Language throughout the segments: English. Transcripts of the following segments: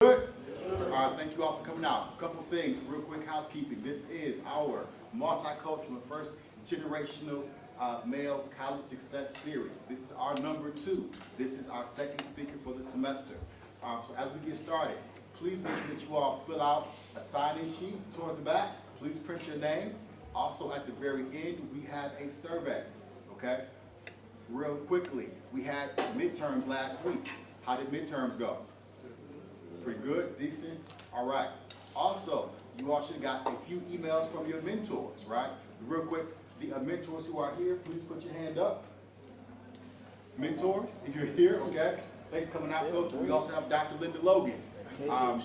Good? Thank you all for coming out. A couple of things, real quick housekeeping. This is our multicultural first generational male college success series. This is our number 2. This is our second speaker for the semester. So as we get started, please make sure that you all fill out a sign-in sheet towards the back. Please print your name. Also at the very end, we have a survey, okay? Real quickly, we had midterms last week. How did midterms go? Pretty good, decent, all right. Also, you all should have got a few emails from your mentors, right? Real quick, the mentors who are here, please put your hand up. Mentors, if you're here, okay? Thanks for coming out, Coach. We also have Dr. Linda Logan. A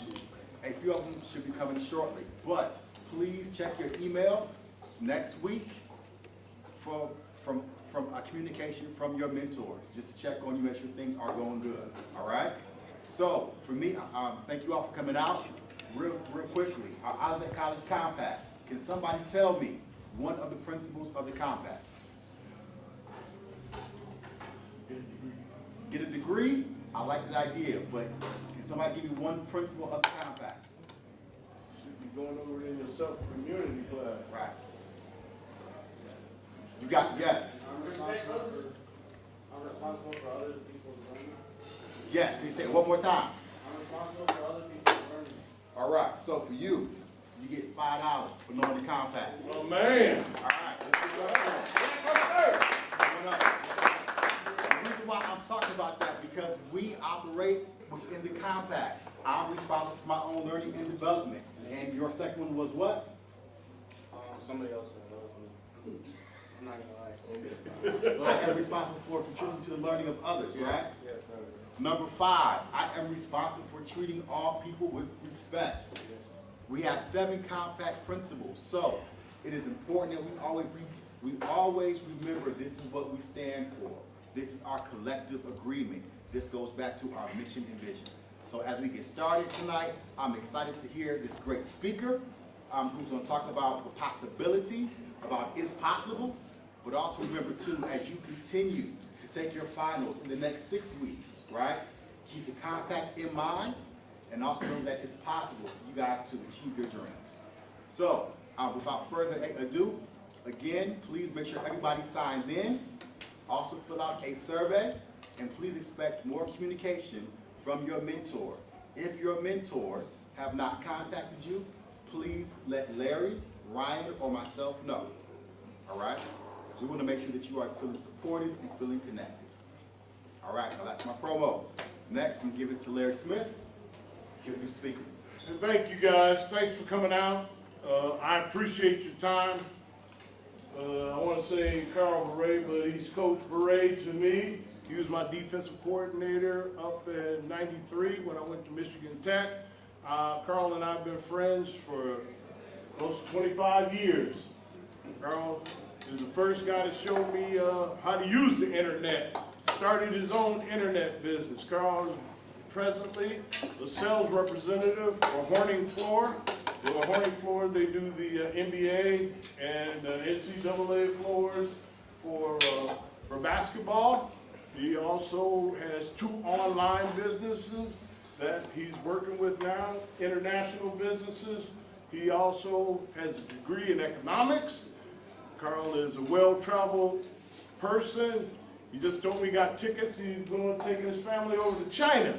few of them should be coming shortly, but please check your email next week from a communication from your mentors, just to check on you, make sure things are going good, all right? So, for me, thank you all for coming out. Real quickly, our Olivet College Compact. Can somebody tell me one of the principles of the compact? Get a degree? I like that idea, but can somebody give me one principle of the compact? Should be going over in your self-community class. Right. You got, yes. I'm responsible for other people's learning. Yes, can you say it one more time? I'm responsible for other people's learning. All right, so for you, you get $5 for knowing the compact. Oh, man. All right, let's get going. Coming up. The reason why I'm talking about that, because we operate within the compact. I'm responsible for my own learning and development. And your second one was what? Somebody else knows me. I'm not gonna lie. I am responsible for contributing to the learning of others, right? Yes, sir. Number 5, I am responsible for treating all people with respect. We have 7 compact principles, so it is important that we always remember this is what we stand for. This is our collective agreement. This goes back to our mission and vision. So as we get started tonight, I'm excited to hear this great speaker who's going to talk about the possibilities, about it's possible, but also remember too, as you continue to take your finals in the next 6 weeks, right? Keep the compact in mind, and also know that it's possible for you guys to achieve your dreams. So, without further ado, again, please make sure everybody signs in. Also fill out a survey, and please expect more communication from your mentor. If your mentors have not contacted you, please let Larry, Ryan, or myself know. All right? So we want to make sure that you are feeling supported and feeling connected. All right, now that's my promo. Next, I'm going to give it to Larry Smith. Give it to the speaker. And thank you, guys. Thanks for coming out. I appreciate your time. I want to say Carl Beret, but he's Coach Beret to me. He was my defensive coordinator up in '93 when I went to Michigan Tech. Carl and I have been friends for close to 25 years. Carl is the first guy to show me how to use the internet. Started his own internet business. Carl is presently the sales representative for Horning Floor. For Horning Floor, they do the NBA and NCAA floors for basketball. He also has 2 online businesses that he's working with now, international businesses. He also has a degree in economics. Carl is a well-traveled person. He just told me he got tickets. He's going to take his family over to China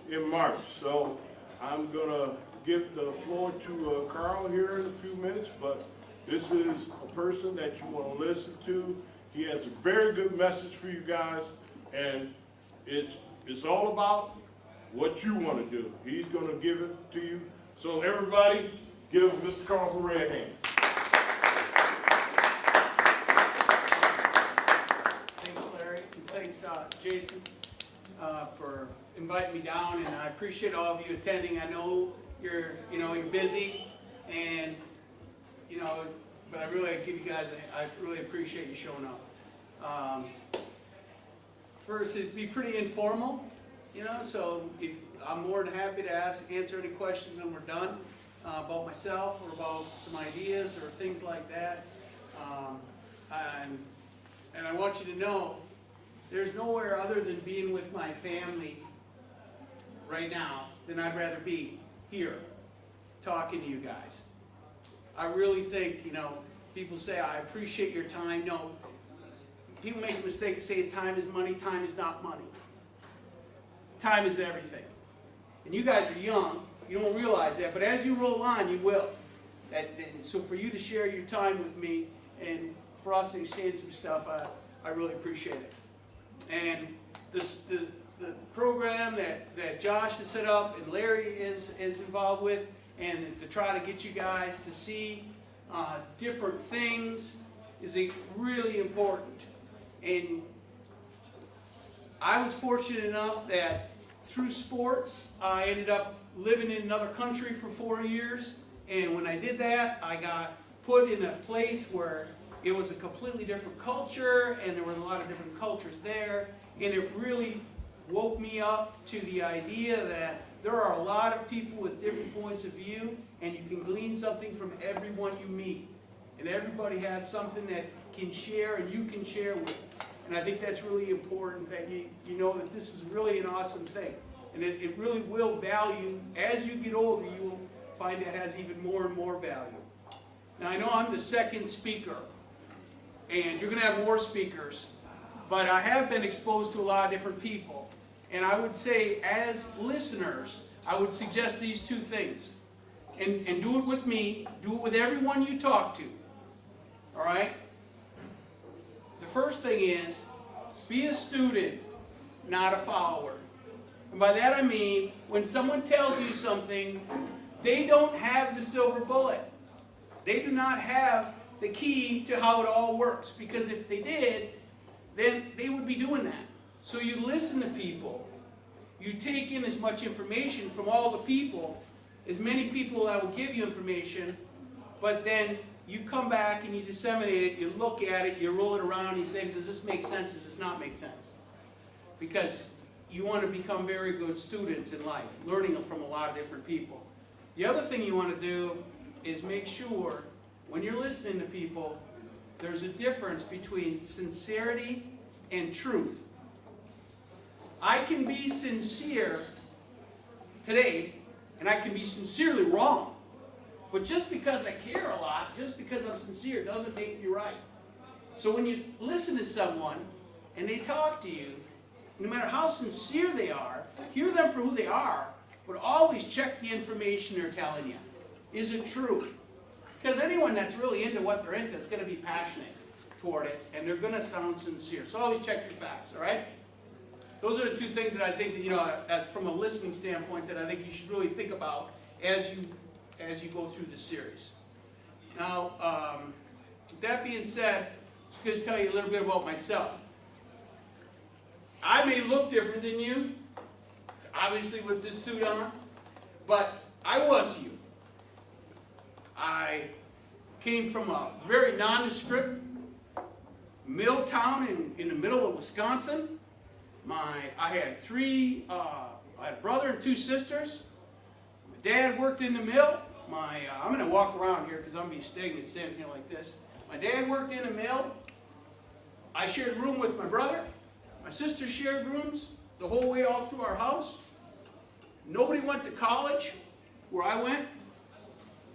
in March. So I'm going to give the floor to Carl here in a few minutes, but this is a person that you want to listen to. He has a very good message for you guys, and it's all about what you want to do. He's going to give it to you. So everybody, give Mr. Carl Beret a hand. Thanks, Jason, for inviting me down, and I appreciate all of you attending. I know you're busy, and but I really give you guys. I really appreciate you showing up. First, it'd be pretty informal, So I'm more than happy to answer any questions when we're done about myself or about some ideas or things like that. And I want you to know. There's nowhere other than being with my family right now then I'd rather be here talking to you guys. I really think, you know, people say, I appreciate your time. No, people make a mistake saying time is money. Time is not money. Time is everything. And you guys are young. You don't realize that. But as you roll on, you will. So for you to share your time with me and for us to exchange some stuff, I really appreciate it. And the program that Josh has set up and Larry is involved with, and to try to get you guys to see different things is really important. And I was fortunate enough that through sports, I ended up living in another country for 4 years. And when I did that, I got put in a place where it was a completely different culture, and there were a lot of different cultures there. And it really woke me up to the idea that there are a lot of people with different points of view, and you can glean something from everyone you meet. And everybody has something that can share and you can share with. And I think that's really important, that you know that this is really an awesome thing. And it really will value, as you get older, you will find it has even more and more value. Now I know I'm the second speaker, and you're going to have more speakers, but I have been exposed to a lot of different people. And I would say, as listeners, I would suggest these two things. And do it with me, do it with everyone you talk to. All right? The first thing is, be a student, not a follower. And by that I mean, when someone tells you something, they don't have the silver bullet. They do not have the key to how it all works. Because if they did, then they would be doing that. So you listen to people. You take in as much information from all the people, as many people that will give you information, but then you come back and you disseminate it, you look at it, you roll it around, you say, does this make sense, does this not make sense? Because you want to become very good students in life, learning from a lot of different people. The other thing you want to do is make sure, when you're listening to people, there's a difference between sincerity and truth. I can be sincere today, and I can be sincerely wrong. But just because I care a lot, just because I'm sincere, doesn't make me right. So when you listen to someone, and they talk to you, no matter how sincere they are, hear them for who they are, but always check the information they're telling you. Is it true? Because anyone that's really into what they're into is going to be passionate toward it, and they're going to sound sincere. So always check your facts, all right? Those are the two things that I think that, you know, as from a listening standpoint, that I think you should really think about as you go through this series. Now, with that being said, I'm just going to tell you a little bit about myself. I may look different than you, obviously with this suit on, but I was you. I came from a very nondescript mill town in the middle of Wisconsin. I had I had a brother and 2 sisters. My dad worked in the mill. I'm going to walk around here because I'm going to be stagnant standing here like this. My dad worked in the mill. I shared a room with my brother. My sister shared rooms the whole way all through our house. Nobody went to college where I went.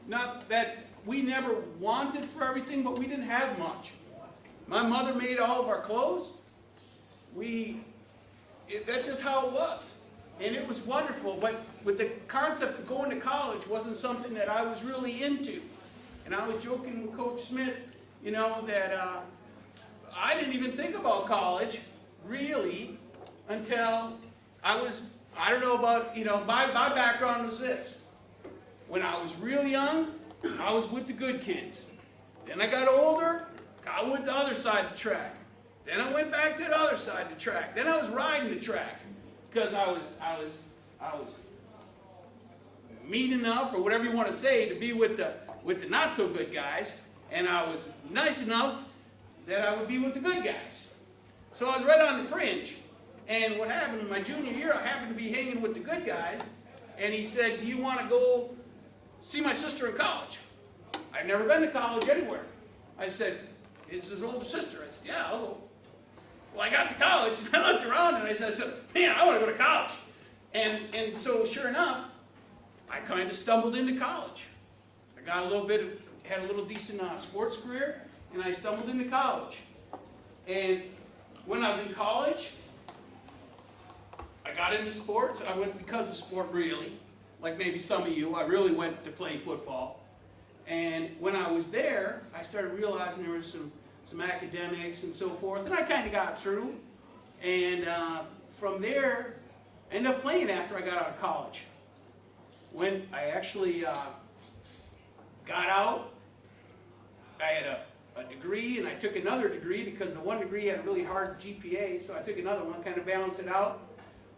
Not that we never wanted for everything, but we didn't have much. My mother made all of our clothes. That's just how it was. And it was wonderful, but with the concept of going to college wasn't something that I was really into. And I was joking with Coach Smith, you know, that I didn't even think about college, really, until I don't know about, you know, my background was this. When I was real young, I was with the good kids. Then I got older, I went to the other side of the track. Then I went back to the other side of the track. Then I was riding the track because I was mean enough, or whatever you want to say, to be with the not so good guys, and I was nice enough that I would be with the good guys. So I was right on the fringe. And what happened in my junior year, I happened to be hanging with the good guys, and he said, "Do you want to go see my sister in college?" I'd never been to college anywhere. I said, "It's his older sister." I said, "Yeah, I'll go." Well, I got to college, and I looked around, and I said, "Man, I want to go to college." And so sure enough, I kind of stumbled into college. I got had a little decent sports career, and I stumbled into college. And when I was in college, I got into sports. I went because of sport, really. Like maybe some of you, I really went to play football. And when I was there, I started realizing there was some academics and so forth, and I kind of got through. And from there, I ended up playing after I got out of college. When I actually got out, I had a degree, and I took another degree because the one degree had a really hard GPA, so I took another one, kind of balanced it out.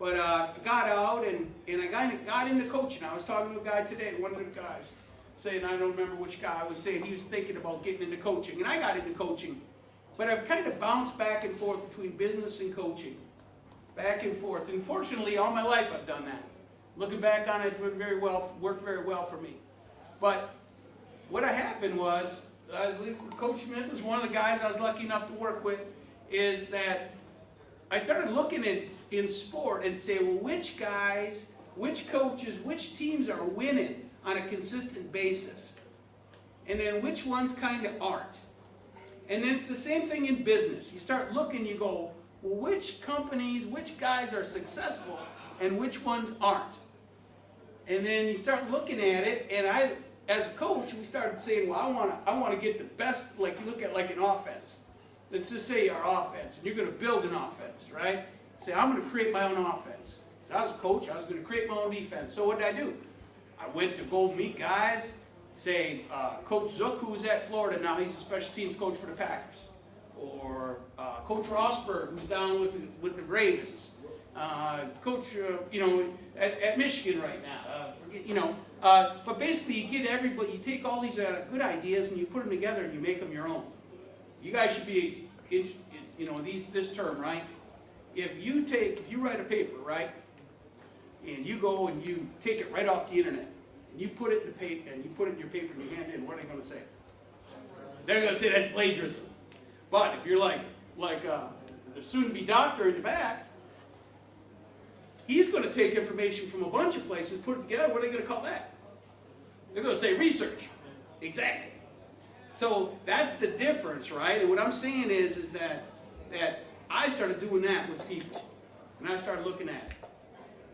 But I got out, and I got into coaching. I was talking to a guy today, one of the guys, saying, I don't remember which guy was saying he was thinking about getting into coaching, and I got into coaching. But I've kind of bounced back and forth between business and coaching, back and forth. And fortunately, all my life I've done that. Looking back on it, worked very well for me. But what happened was, Coach Smith was one of the guys I was lucky enough to work with, is that I started looking in sport and say, well, which guys, which coaches, which teams are winning on a consistent basis? And then which ones kind of aren't? And then it's the same thing in business. You start looking, you go, well, which companies, which guys are successful and which ones aren't? And then you start looking at it, and I, as a coach, we started saying, well, I want to get the best, like you look at like an offense. Let's just say our offense, and you're going to build an offense, right? Say, I'm going to create my own offense. So I was a coach, I was going to create my own defense. So what did I do? I went to go meet guys, say, Coach Zook, who's at Florida now, he's a special teams coach for the Packers. Or Coach Rosberg, who's down with the Ravens. Coach, at Michigan right now. But basically you get everybody, you take all these good ideas and you put them together and you make them your own. You guys should be, this term, right? If you write a paper, right, and you go and you take it right off the internet, and you put it in the paper, and you put it in your paper and you hand it in, what are they going to say? They're going to say that's plagiarism. But if you're like the soon-to-be doctor in the back, he's going to take information from a bunch of places, put it together. What are they going to call that? They're going to say research. Exactly. So that's the difference, right? And what I'm saying is that I started doing that with people, and I started looking at it.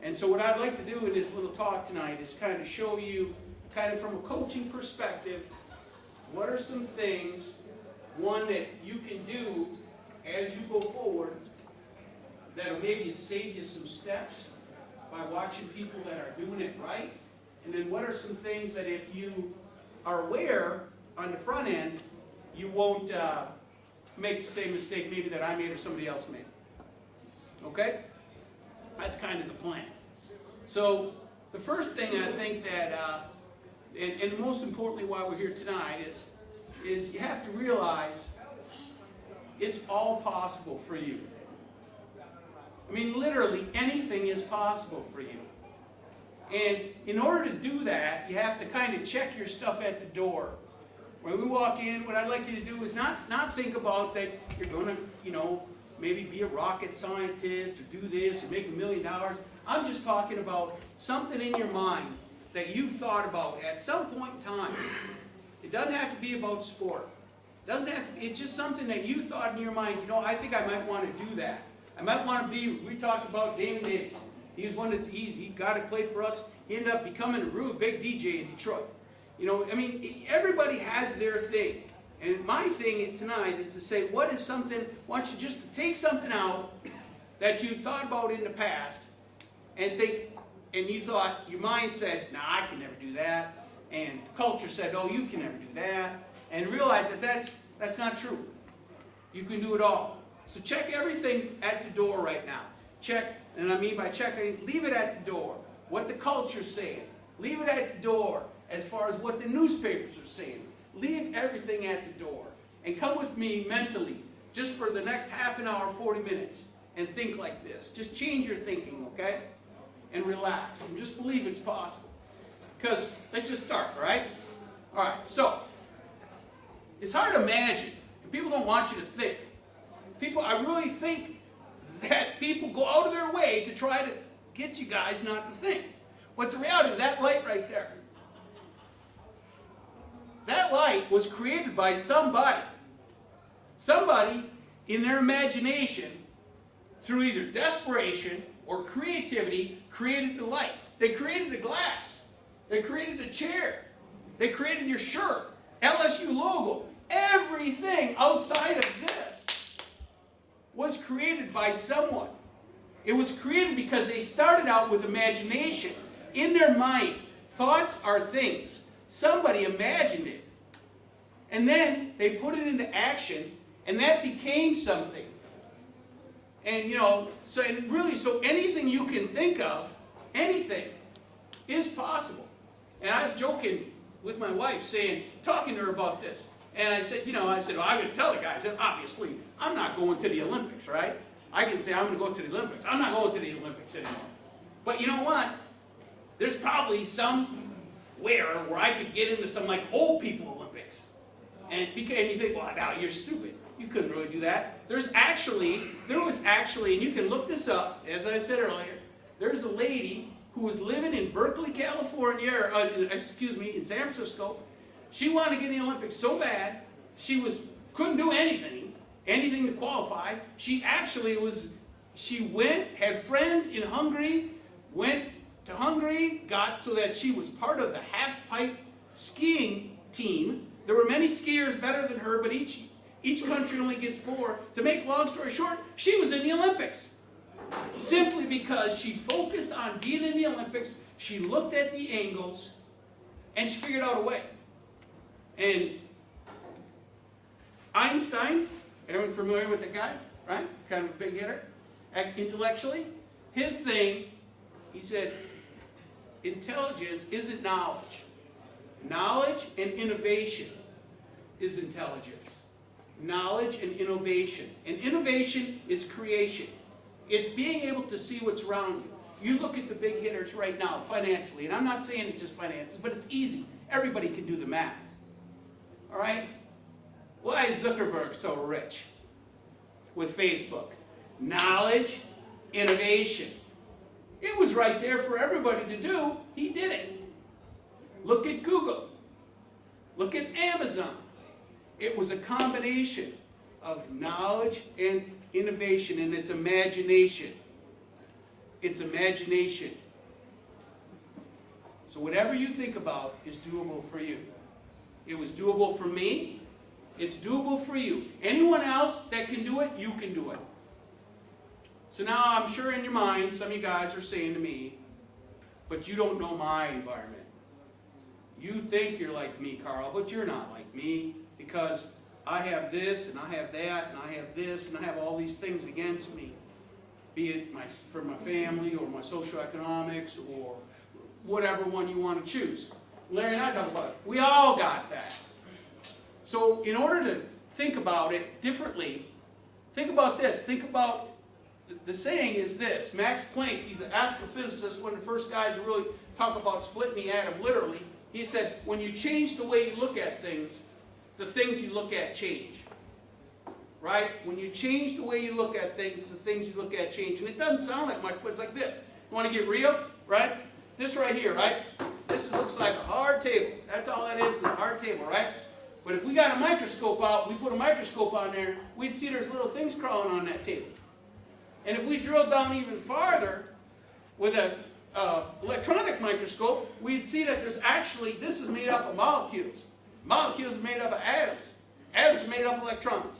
And so what I'd like to do in this little talk tonight is kind of show you, kind of from a coaching perspective, what are some things, one, that you can do as you go forward that'll maybe save you some steps by watching people that are doing it right. And then what are some things that if you are aware on the front end, you won't make the same mistake maybe that I made or somebody else made. Okay? That's kind of the plan. So the first thing I think that, and most importantly why we're here tonight is you have to realize it's all possible for you. I mean, literally anything is possible for you. And in order to do that, you have to kind of check your stuff at the door. When we walk in, what I'd like you to do is not think about that you're going to, maybe be a rocket scientist or do this or make $1 million. I'm just talking about something in your mind that you've thought about at some point in time. It doesn't have to be about sport. It doesn't have to be, it's just something that you thought in your mind, I think I might want to do that. I might want to be, we talked about Damon Davis. He was one of the, he got to play for us. He ended up becoming a really big DJ in Detroit. Everybody has their thing. And my thing tonight is to say, what is something, I want you just to take something out that you thought about in the past and think, and you thought, your mind said, nah, I can never do that. And culture said, oh, you can never do that. And realize that that's not true. You can do it all. So check everything at the door right now. Check, and I mean by checking, leave it at the door. What the culture's saying. Leave it at the door as far as what the newspapers are saying. Leave everything at the door. And come with me mentally, just for the next half an hour, 40 minutes, and think like this. Just change your thinking, okay? And relax, and just believe it's possible. Because, let's just start, all right? All right, so, it's hard to imagine. People don't want you to think. I really think that people go out of their way to try to get you guys not to think. But the reality, that light right there, that light was created by somebody. Somebody in their imagination, through either desperation or creativity, created the light. They created the glass. They created the chair. They created your shirt, LSU logo. Everything outside of this was created by someone. It was created because they started out with imagination. In their mind, thoughts are things. Somebody imagined it. And then they put it into action, and that became something. And so anything you can think of, anything, is possible. And I was joking with my wife, talking to her about this. And I said, well, I'm going to tell the guys that obviously I'm not going to the Olympics, right? I can say I'm going to go to the Olympics. I'm not going to the Olympics anymore. But you know what? There's probably somewhere where I could get into some like old people Olympics. And you think, well, now you're stupid. You couldn't really do that. There was actually, and you can look this up, as I said earlier, there's a lady who was living in Berkeley, California, in San Francisco. She wanted to get in the Olympics so bad, couldn't do anything to qualify. She went, had friends in Hungary, went to Hungary, got so that she was part of the half-pipe skiing team. There were many skiers better than her, but each country only gets 4. To make long story short, she was in the Olympics. Simply because she focused on being in the Olympics, she looked at the angles, and she figured out a way. And Einstein, everyone familiar with the guy, right? Kind of a big hitter, intellectually. His thing, he said, intelligence isn't knowledge. Knowledge and innovation is intelligence. Knowledge and innovation. And innovation is creation. It's being able to see what's around you. You look at the big hitters right now, financially, and I'm not saying it's just finances, but it's easy. Everybody can do the math. All right? Why is Zuckerberg so rich with Facebook? Knowledge, innovation. It was right there for everybody to do. He did it. Look at Google. Look at Amazon. It was a combination of knowledge and innovation, and it's imagination. It's imagination. So whatever you think about is doable for you. It was doable for me. It's doable for you. Anyone else that can do it, you can do it. So now I'm sure in your mind, some of you guys are saying to me, but you don't know my environment. You think you're like me, Carl, but you're not like me, because I have this, and I have that, and I have this, and I have all these things against me. Be it for my family, or my socioeconomics, or whatever one you want to choose. Larry and I talk about it. We all got that. So in order to think about it differently, think about this. Think about, the saying is this. Max Planck, he's an astrophysicist, one of the first guys to really talk about splitting the atom literally. He said, when you change the way you look at things, the things you look at change. Right? When you change the way you look at things, the things you look at change. And it doesn't sound like much, but it's like this. You want to get real? Right? This right here, right? This looks like a hard table. That's all that is a hard table, right? But if we got a microscope out, we put a microscope on there, we'd see there's little things crawling on that table. And if we drill down even farther with an electronic microscope, we'd see that there's actually, this is made up of molecules. Molecules are made up of atoms. Atoms are made up of electrons.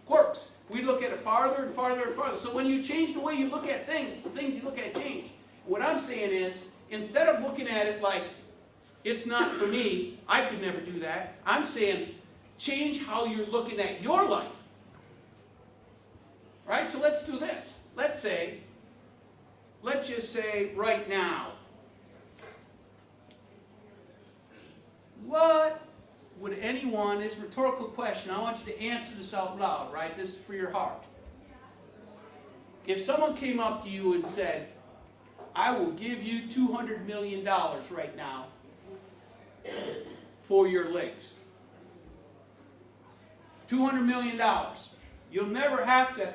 Quarks. We look at it farther and farther and farther. So when you change the way you look at things, the things you look at change. What I'm saying is, instead of looking at it like, it's not for me, I could never do that, I'm saying, change how you're looking at your life. Right? So let's do this. Let's just say right now, what would anyone, it's a rhetorical question, I want you to answer this out loud, right? This is for your heart. If someone came up to you and said, I will give you $200 million right now for your legs. $200 million. You'll never have to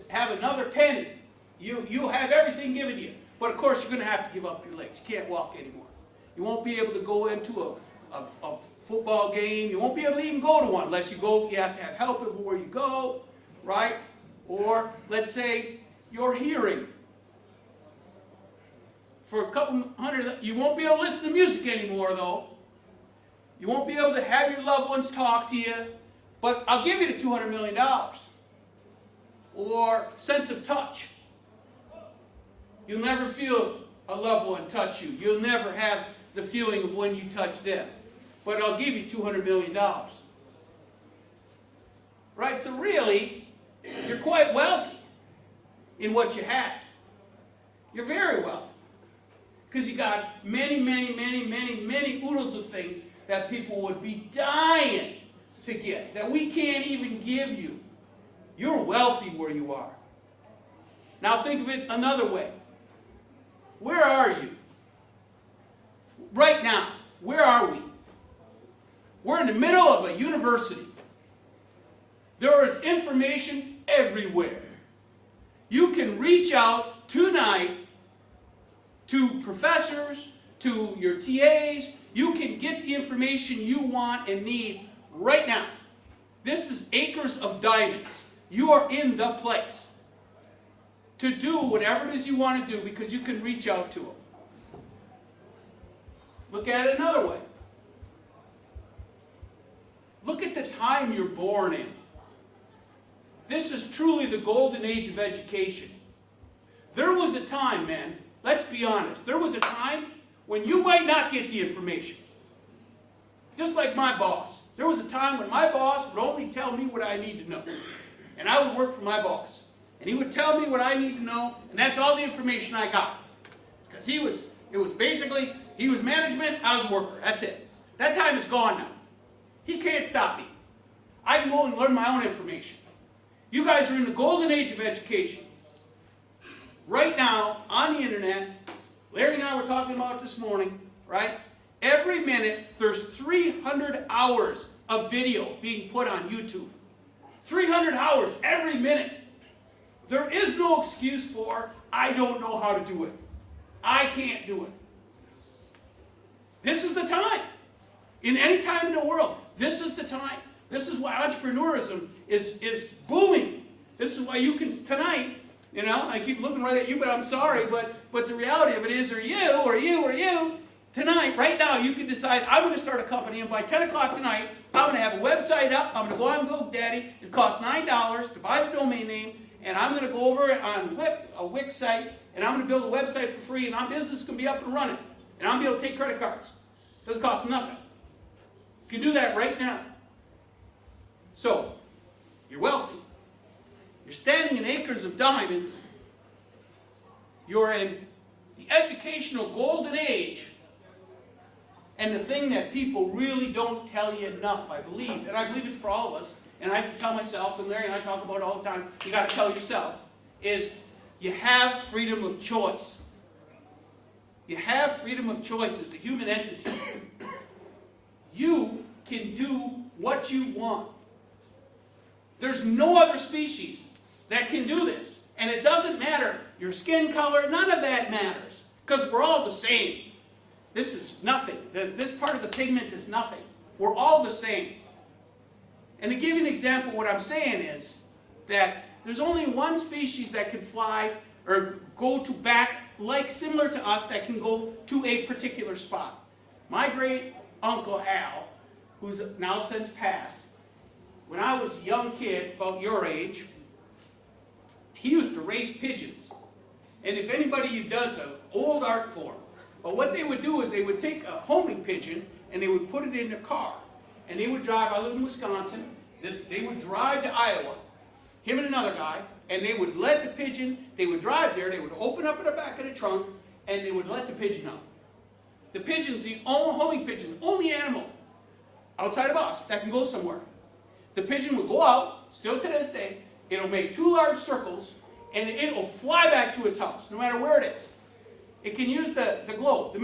have another penny. You'll have everything given to you. But of course, you're going to have to give up your legs. You can't walk anymore. You won't be able to go into a football game. You won't be able to even go to one unless you go. You have to have help everywhere you go, right? Or let's say your hearing. For a couple hundred, you won't be able to listen to music anymore, though. You won't be able to have your loved ones talk to you. But I'll give you the $200 million. Or sense of touch. You'll never feel a loved one touch you. You'll never have the feeling of when you touch them. But I'll give you $200 million. Right? So really, you're quite wealthy in what you have. You're very wealthy. Because you got many, many, many, many, many oodles of things that people would be dying to get, that we can't even give you. You're wealthy where you are. Now think of it another way. Where are you? Right now, where are we? We're in the middle of a university. There is information everywhere. You can reach out tonight to professors, to your TAs. You can get the information you want and need right now. This is acres of diamonds. You are in the place to do whatever it is you want to do because you can reach out to them. Look at it another way. Look at the time you're born in. This is truly the golden age of education. There was a time, man, let's be honest, there was a time when you might not get the information. Just like my boss. There was a time when my boss would only tell me what I need to know. And I would work for my boss. And he would tell me what I need to know, and that's all the information I got. Because he was management, I was a worker. That's it. That time is gone now. He can't stop me. I can go and learn my own information. You guys are in the golden age of education. Right now, on the internet, Larry and I were talking about it this morning, right? Every minute, there's 300 hours of video being put on YouTube. 300 hours every minute. There is no excuse for, I don't know how to do it. I can't do it. This is the time. In any time in the world, this is the time. This is why entrepreneurism is booming. This is why you can, tonight, you know, I keep looking right at you, but I'm sorry, but the reality of it is, or you, tonight, right now, you can decide, I'm going to start a company, and by 10 o'clock tonight, I'm going to have a website up, I'm going to go on GoDaddy, it costs $9 to buy the domain name, and I'm going to go over on a Wix site, and I'm going to build a website for free, and my business is going to be up and running, and I'm going to be able to take credit cards. It doesn't cost nothing. You can do that right now. So, you're wealthy. You're standing in acres of diamonds. You're in the educational golden age. And the thing that people really don't tell you enough, I believe, and I believe it's for all of us, and I have to tell myself, and Larry and I talk about it all the time, you got to tell yourself, is you have freedom of choice. You have freedom of choice as the human entity. You can do what you want. There's no other species that can do this. And it doesn't matter your skin color, none of that matters. Because we're all the same. This is nothing. This part of the pigment is nothing. We're all the same. And to give you an example, what I'm saying is that there's only one species that can fly or go to back, like similar to us, that can go to a particular spot. My great uncle Al, who's now since passed, when I was a young kid, about your age, he used to race pigeons. And if anybody you've done, it's an old art form. But what they would do is they would take a homing pigeon and they would put it in a car. And they would drive, I live in Wisconsin, they would drive to Iowa, him and another guy, and they would let the pigeon, they would drive there, they would open up in the back of the trunk, and they would let the pigeon out. The pigeon's the only homing pigeon, only animal outside of us that can go somewhere. The pigeon will go out, still to this day, it'll make 2 large circles, and it'll fly back to its house, no matter where it is. It can use the globe, the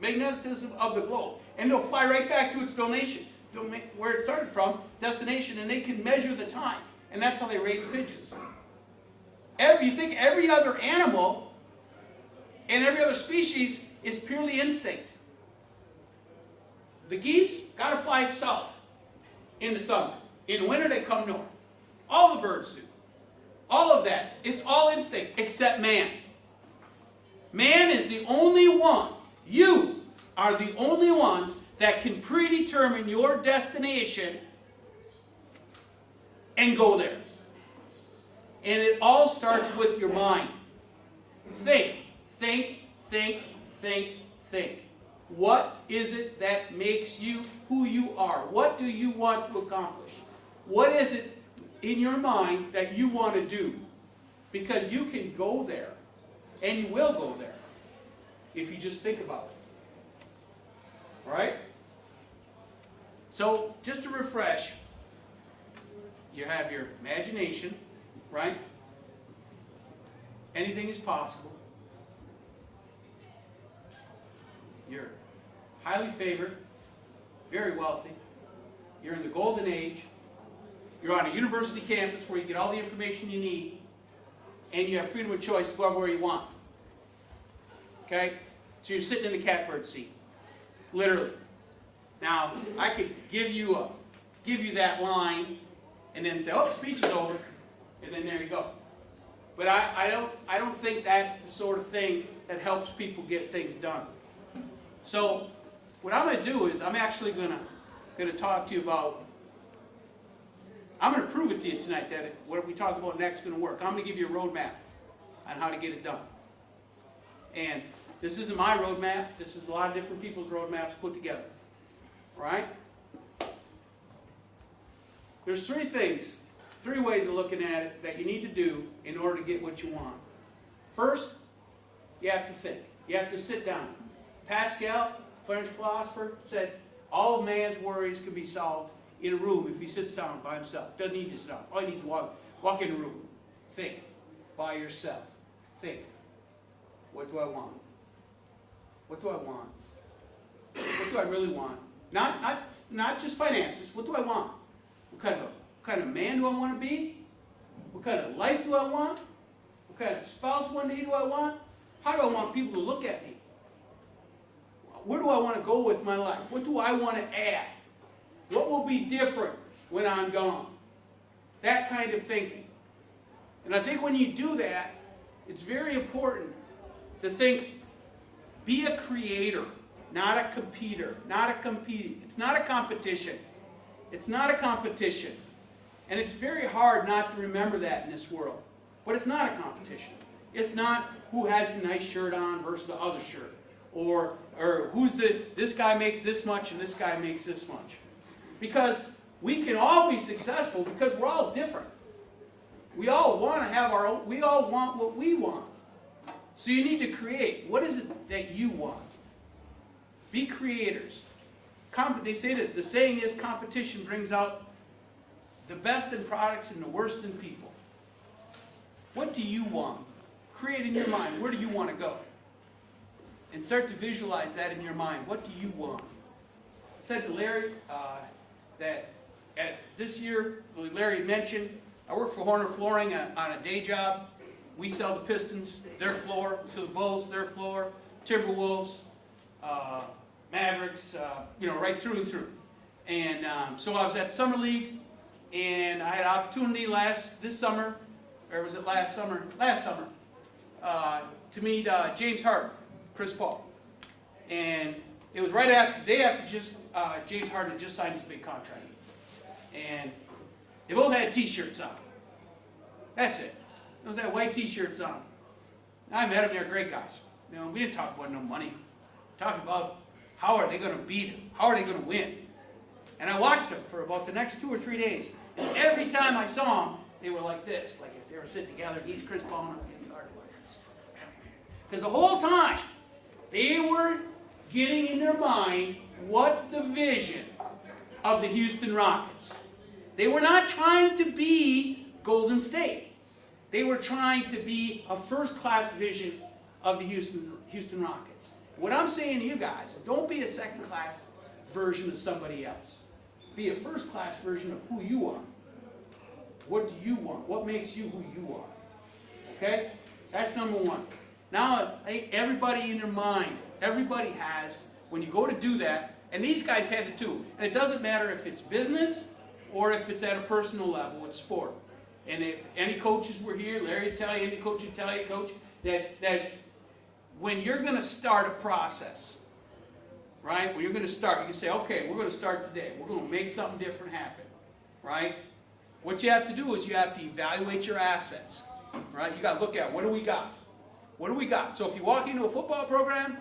magnetism of the globe, and it'll fly right back to its where it started from, destination, and they can measure the time. And that's how they raise pigeons. You think every other animal And every other species is purely instinct. The geese gotta fly south in the summer. In the winter, they come north. All the birds do. All of that. It's all instinct, except man. Man is the only one. You are the only ones that can predetermine your destination and go there. And it all starts with your mind. Think, think, think, think, think. What is it that makes you who you are? What do you want to accomplish? What is it in your mind that you want to do? Because you can go there, and you will go there, if you just think about it. All right? So, just to refresh, you have your imagination, right? Anything is possible. You're highly favored, very wealthy. You're in the golden age. You're on a university campus where you get all the information you need, and you have freedom of choice to go everywhere you want. Okay? So you're sitting in the catbird seat, literally. Now, I could give you that line, and then say, "Oh, speech is over," and then there you go. But I don't think that's the sort of thing that helps people get things done. So, what I'm going to do is I'm actually going to talk to you about. I'm going to prove it to you tonight that what we talk about next is going to work. I'm going to give you a roadmap on how to get it done. And this isn't my roadmap. This is a lot of different people's roadmaps put together. All right? There's three ways of looking at it that you need to do in order to get what you want. First, you have to think. You have to sit down. Pascal, French philosopher, said all of man's worries can be solved in a room if he sits down by himself. Doesn't need to sit down. All he needs is walk in a room. Think by yourself. Think. What do I want? What do I want? What do I really want? Not just finances. What do I want? What kind of man do I want to be? What kind of life do I want? What kind of spouse one day do I want? How do I want people to look at me? Where do I want to go with my life? What do I want to add? What will be different when I'm gone? That kind of thinking. And I think when you do that, it's very important to think, be a creator, not a competitor, not a competing. It's not a competition. It's not a competition. And it's very hard not to remember that in this world. But it's not a competition. It's not who has the nice shirt on versus the other shirt. Or this guy makes this much and this guy makes this much. Because we can all be successful because we're all different. We all want to have our own, we all want what we want. So you need to create. What is it that you want? Be creators. They say that the saying is competition brings out the best in products and the worst in people. What do you want? Create in your mind. Where do you want to go? And start to visualize that in your mind. What do you want? I said to Larry that this year, Larry mentioned, I work for Horner Flooring on a day job. We sell the Pistons, their floor, so the Bulls, their floor, Timberwolves, Mavericks, right through and through. And so I was at Summer League, and I had an opportunity last summer, to meet James Harden, Chris Paul. And it was right after, the day after James Harden had just signed his big contract. And they both had T-shirts on. That's it. Those had white T-shirts on. I met them, they're great guys. We didn't talk about no money. We talked about how are they going to beat him? How are they going to win? And I watched them for about the next 2 or 3 days. And every time I saw them, they were like this. Like if they were sitting together, he's Chris Paul and I'm Harden. Because the whole time, they were getting in their mind, what's the vision of the Houston Rockets? They were not trying to be Golden State. They were trying to be a first-class vision of the Houston Rockets. What I'm saying to you guys is don't be a second-class version of somebody else. Be a first-class version of who you are. What do you want? What makes you who you are? Okay? That's number one. Now, everybody in their mind, everybody has, when you go to do that, and these guys had it too. And it doesn't matter if it's business or if it's at a personal level, it's sport. And if any coaches were here, Larry would tell you, any coach would tell you, coach, that when you're going to start a process, right? When you're going to start, you can say, okay, we're going to start today. We're going to make something different happen, right? What you have to do is you have to evaluate your assets, right? You got to look at, what do we got? What do we got? So if you walk into a football program,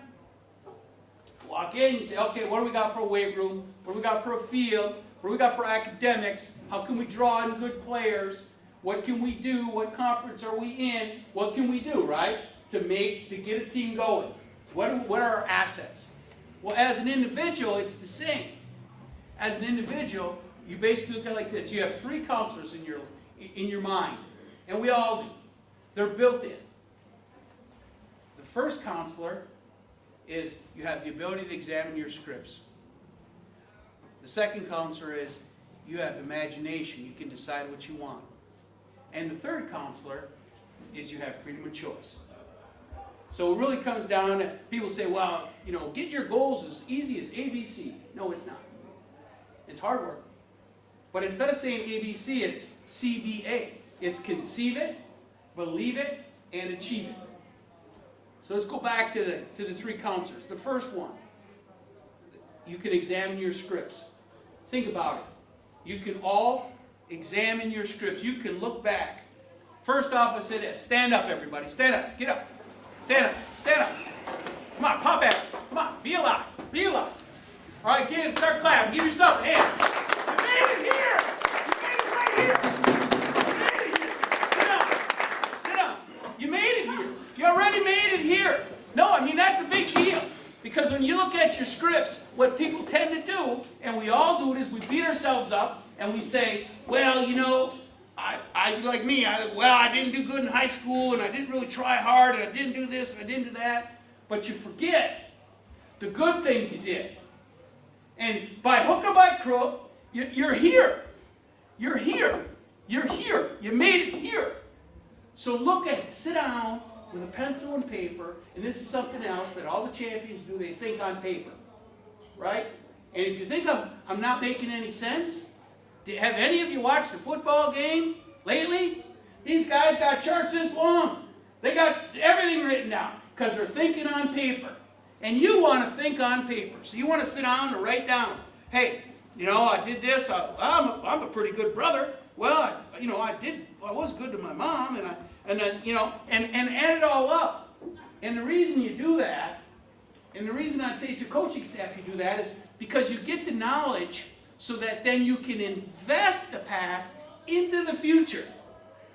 walk in, you say, okay, what do we got for a weight room? What do we got for a field? What do we got for academics? How can we draw in good players? What can we do? What conference are we in? What can we do, right? To get a team going. What are our assets? Well, as an individual, it's the same. As an individual, you basically look at it like this. You have 3 counselors in your mind. And we all do. They're built in. The first counselor is you have the ability to examine your scripts. The second counselor is you have imagination. You can decide what you want. And the third counselor is you have freedom of choice. So it really comes down to, people say, well, get your goals as easy as ABC. No, it's not. It's hard work. But instead of saying ABC, it's CBA. It's conceive it, believe it, and achieve it. So let's go back to the 3 counselors. The first one, you can examine your scripts. Think about it. You can all examine your scripts. You can look back. First off, I say this. Stand up, everybody. Stand up. Get up. Stand up. Stand up. Come on, pop at it. Come on. Be alive. Be alive. All right, kids, start clapping. Give yourself a hand. You made it here. You made it right here. You made it here. Sit down. Sit down. You made it here. You already made it here. No, I mean, that's a big deal. Because when you look at your scripts, what people tend to do, and we all do it, is we beat ourselves up and we say, well, I like me, I didn't do good in high school, and I didn't really try hard, and I didn't do this, and I didn't do that. But you forget the good things you did. And by hook or by crook, you're here. You're here. You're here. You made it here. So look at it. Sit down with a pencil and paper, and this is something else that all the champions do. They think on paper, right? And if you think I'm not making any sense, have any of you watched a football game lately? These guys got charts this long. They got everything written down because they're thinking on paper. And you want to think on paper. So you want to sit down and write down, hey, I did this. I'm a pretty good brother. Well, I was good to my mom, and add it all up. And the reason you do that, and the reason I'd say to coaching staff you do that, is because you get the knowledge so that then you can invest the past into the future.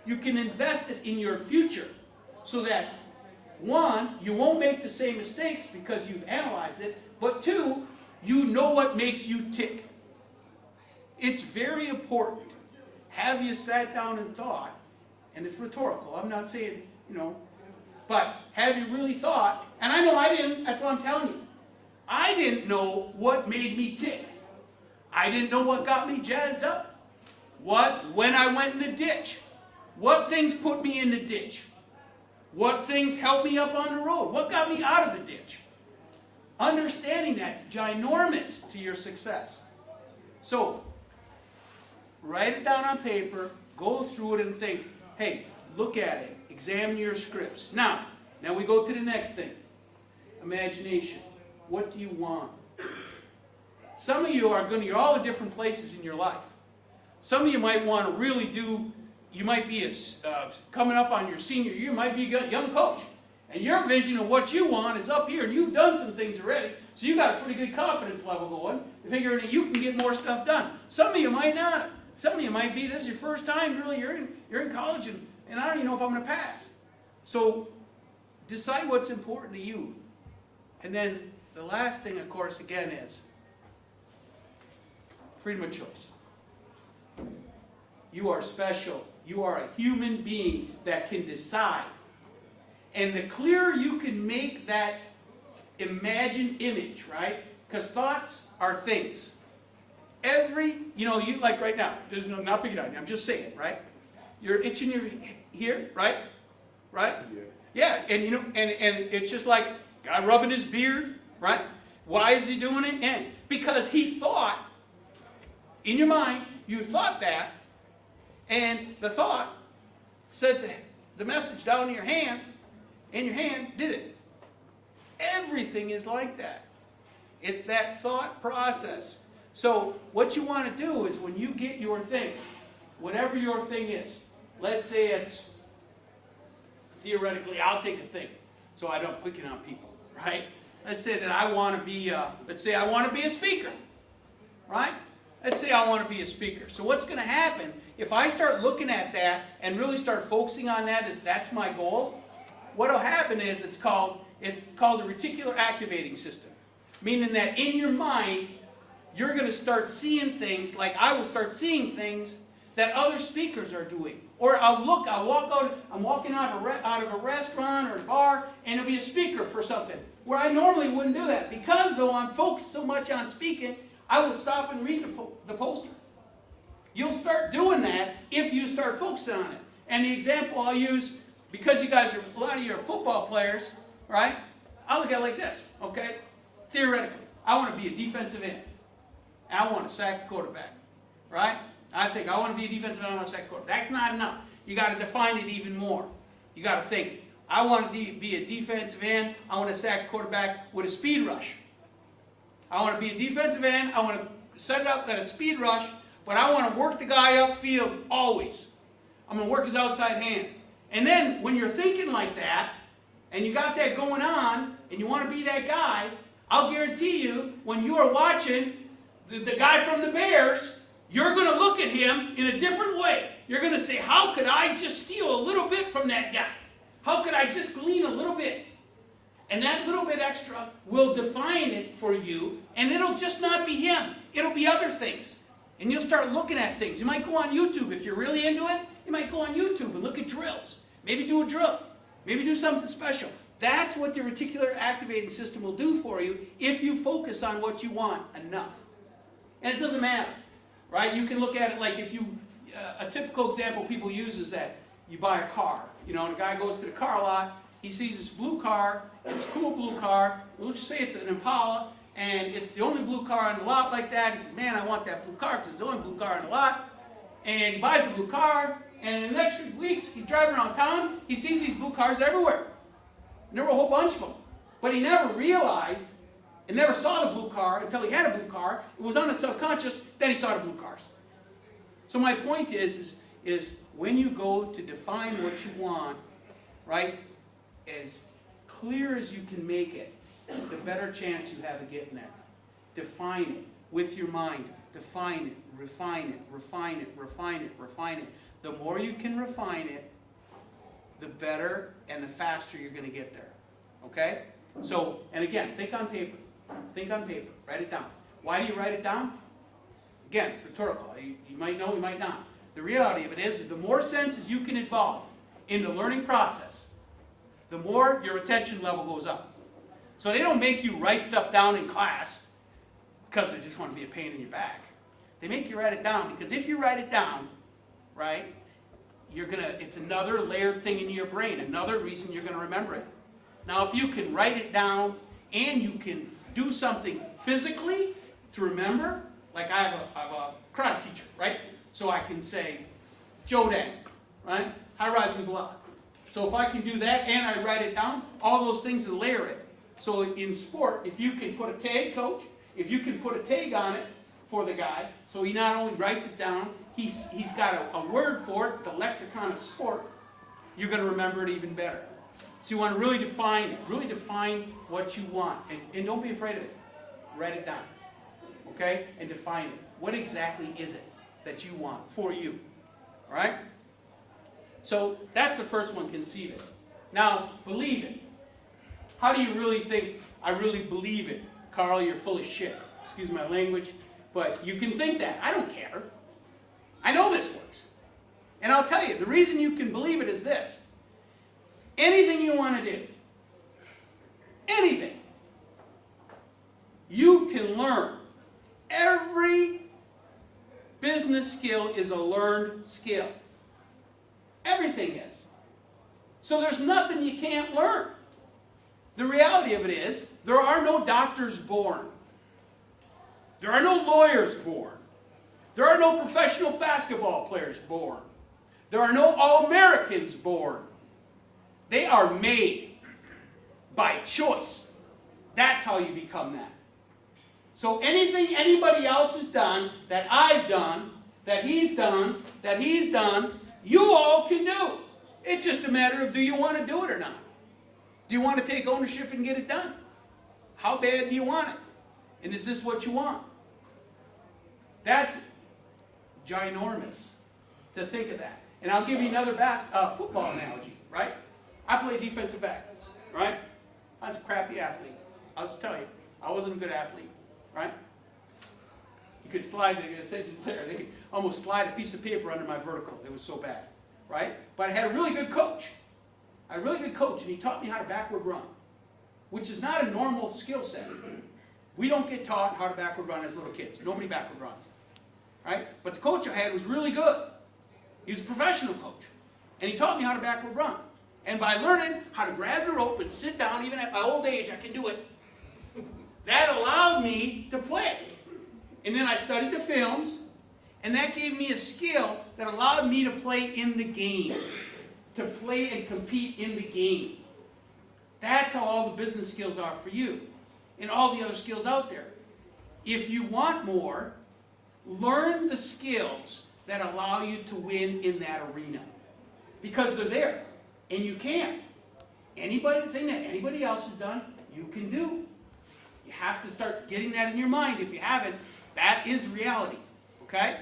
You can invest it in your future so that, 1, you won't make the same mistakes because you've analyzed it, but 2, you know what makes you tick. It's very important. Have you sat down and thought, and it's rhetorical, I'm not saying, but have you really thought, and I know I didn't, that's what I'm telling you. I didn't know what made me tick. I didn't know what got me jazzed up. When I went in the ditch. What things put me in the ditch? What things helped me up on the road? What got me out of the ditch? Understanding that's ginormous to your success. So, write it down on paper, go through it and think, hey, look at it, examine your scripts. Now we go to the next thing. Imagination. What do you want? Some of you you're all in different places in your life. Some of you might want to really you might be coming up on your senior year, you might be a young coach. And your vision of what you want is up here, and you've done some things already, so you've got a pretty good confidence level going, figuring that you can get more stuff done. Some of you might not. Some of you might be, this is your first time, really, you're in college, and I don't even know if I'm going to pass. So decide what's important to you. And then the last thing, of course, again, is freedom of choice. You are special. You are a human being that can decide. And the clearer you can make that imagined image, right? Because thoughts are things. You like right now, there's not picking on you, I'm just saying, right? You're itching here, right? Right? Yeah. Yeah, and you know, and it's just like guy rubbing his beard, right? Why is he doing it? And because he thought, in your mind, you thought that, and the thought said to the message down in your hand, and your hand did it. Everything is like that. It's that thought process. So what you want to do is when you get your thing, whatever your thing is, let's say it's, theoretically, I'll take a thing, so I don't pick it on people, right? Let's say that I want to be, let's say I want to be a speaker, right? Let's say I want to be a speaker. So what's going to happen if I start looking at that and really start focusing on that as that's my goal? What will happen is it's called the reticular activating system, meaning that in your mind you're going to start seeing things like I will start seeing things that other speakers are doing. Or I'm walking out of a restaurant or a bar, and it'll be a speaker for something, where I normally wouldn't do that. Because, though, I'm focused so much on speaking, I will stop and read the poster. You'll start doing that if you start focusing on it. And the example I'll use, because you guys a lot of you are football players, right? I'll look at it like this, okay? Theoretically, I want to be a defensive end. I want to sack the quarterback, right? I think I want to be a defensive end, I want to sack the quarterback. That's not enough. You got to define it even more. You got to think, I want to be a defensive end, I want to sack the quarterback with a speed rush. I want to be a defensive end, I want to set it up at a speed rush, but I want to work the guy upfield always. I'm going to work his outside hand. And then when you're thinking like that, and you got that going on, and you want to be that guy, I'll guarantee you, when you are watching the guy from the Bears, you're going to look at him in a different way. You're going to say, how could I just steal a little bit from that guy? How could I just glean a little bit? And that little bit extra will define it for you, and it'll just not be him. It'll be other things. And you'll start looking at things. You might go on YouTube. If you're really into it, you might go on YouTube and look at drills. Maybe do a drill. Maybe do something special. That's what the reticular activating system will do for you if you focus on what you want enough. And it doesn't matter, right? You can look at it like if you, a typical example people use is that you buy a car. You know, and a guy goes to the car lot, he sees this blue car, it's a cool blue car, we'll just say it's an Impala, and it's the only blue car on the lot like that. He says, man, I want that blue car because it's the only blue car on the lot. And he buys the blue car, and in the next few weeks, he's driving around town, he sees these blue cars everywhere. And there were a whole bunch of them. But he never realized and never saw the blue car until he had a blue car. It was on his subconscious, then he saw the blue cars. So my point is when you go to define what you want, right, as clear as you can make it, the better chance you have of getting there. Define it with your mind. Define it, refine it, refine it, refine it, refine it. The more you can refine it, the better and the faster you're going to get there. Okay? So, and again, think on paper. Think on paper. Write it down. Why do you write it down? Again, it's rhetorical. You might know, you might not. The reality of it is the more senses you can involve in the learning process, the more your attention level goes up. So they don't make you write stuff down in class because they just want to be a pain in your back. They make you write it down because if you write it down, right, it's another layered thing in your brain, another reason you're going to remember it. Now, if you can write it down and you can do something physically to remember, like I have a karate teacher, right? So I can say, Jodan, right? High rising block. So if I can do that and I write it down, all those things will layer it. So in sport, if you can put a tag, coach, if you can put a tag on it for the guy, so he not only writes it down, he's got a word for it, the lexicon of sport, you're going to remember it even better. So you want to really define it. Really define what you want. And don't be afraid of it. Write it down. Okay? And define it. What exactly is it that you want for you? All right? So that's the first one, conceive it. Now, believe it. How do you really think, I really believe it? Carl, you're full of shit. Excuse my language. But you can think that. I don't care. I know this works. And I'll tell you, the reason you can believe it is this. Anything you want to do, anything, you can learn. Every business skill is a learned skill. Everything is. So there's nothing you can't learn. The reality of it is, there are no doctors born. There are no lawyers born. There are no professional basketball players born. There are no All-Americans born. They are made by choice. That's how you become that. So anything anybody else has done, that I've done, that he's done, you all can do. It's just a matter of, do you want to do it or not? Do you want to take ownership and get it done? How bad do you want it? And is this what you want? That's ginormous to think of that. And I'll give you another football analogy, right? I played defensive back, right? I was a crappy athlete. I'll just tell you, I wasn't a good athlete, right? You could slide, they could almost slide a piece of paper under my vertical. It was so bad, right? But I had a really good coach. And he taught me how to backward run, which is not a normal skill set. We don't get taught how to backward run as little kids. Nobody backward runs, right? But the coach I had was really good. He was a professional coach. And he taught me how to backward run. And by learning how to grab the rope and sit down, even at my old age, I can do it. That allowed me to play. And then I studied the films, and that gave me a skill that allowed me to play in the game. To play and compete in the game. That's how all the business skills are for you. And all the other skills out there. If you want more, learn the skills that allow you to win in that arena. Because they're there. And you can. Anything that anybody else has done, you can do. You have to start getting that in your mind. If you haven't, that is reality. Okay?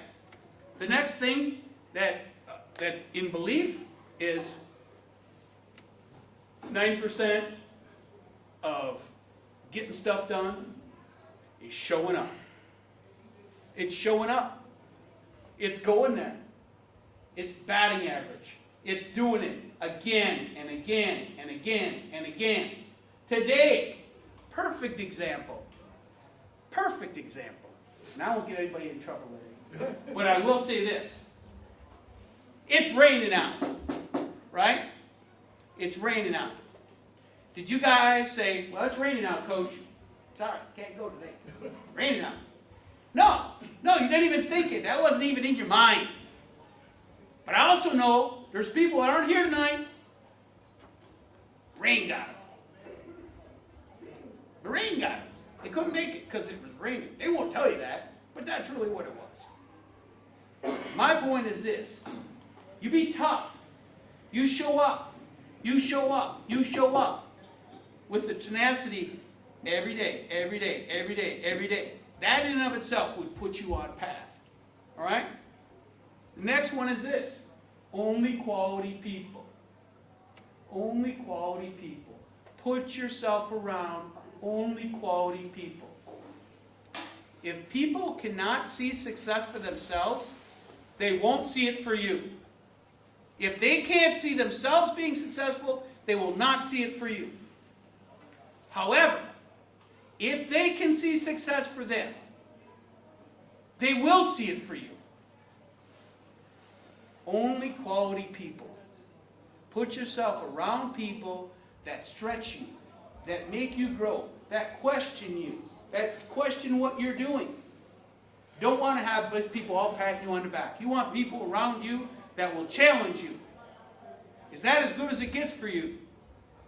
The next thing that in belief is 90% of getting stuff done is showing up. It's showing up. It's going there. It's batting average. It's doing it again and again and again and again. Today, perfect example. Perfect example. And I won't get anybody in trouble with it. But I will say this. It's raining out. Right? It's raining out. Did you guys say, well, it's raining out, Coach. Sorry, can't go today. Raining out. No, you didn't even think it. That wasn't even in your mind. But I also know there's people that aren't here tonight. Rain got them. The rain got them. They couldn't make it because it was raining. They won't tell you that, but that's really what it was. My point is this. You be tough. You show up. You show up. You show up. With the tenacity every day, every day, every day, every day. That in and of itself would put you on path. All right? The next one is this. Only quality people. Only quality people. Put yourself around only quality people. If people cannot see success for themselves, they won't see it for you. If they can't see themselves being successful, they will not see it for you. However, if they can see success for them, they will see it for you. Only quality people. Put yourself around people that stretch you, that make you grow, that question you, that question what you're doing. Don't want to have those people all patting you on the back. You want people around you that will challenge you. Is that as good as it gets for you?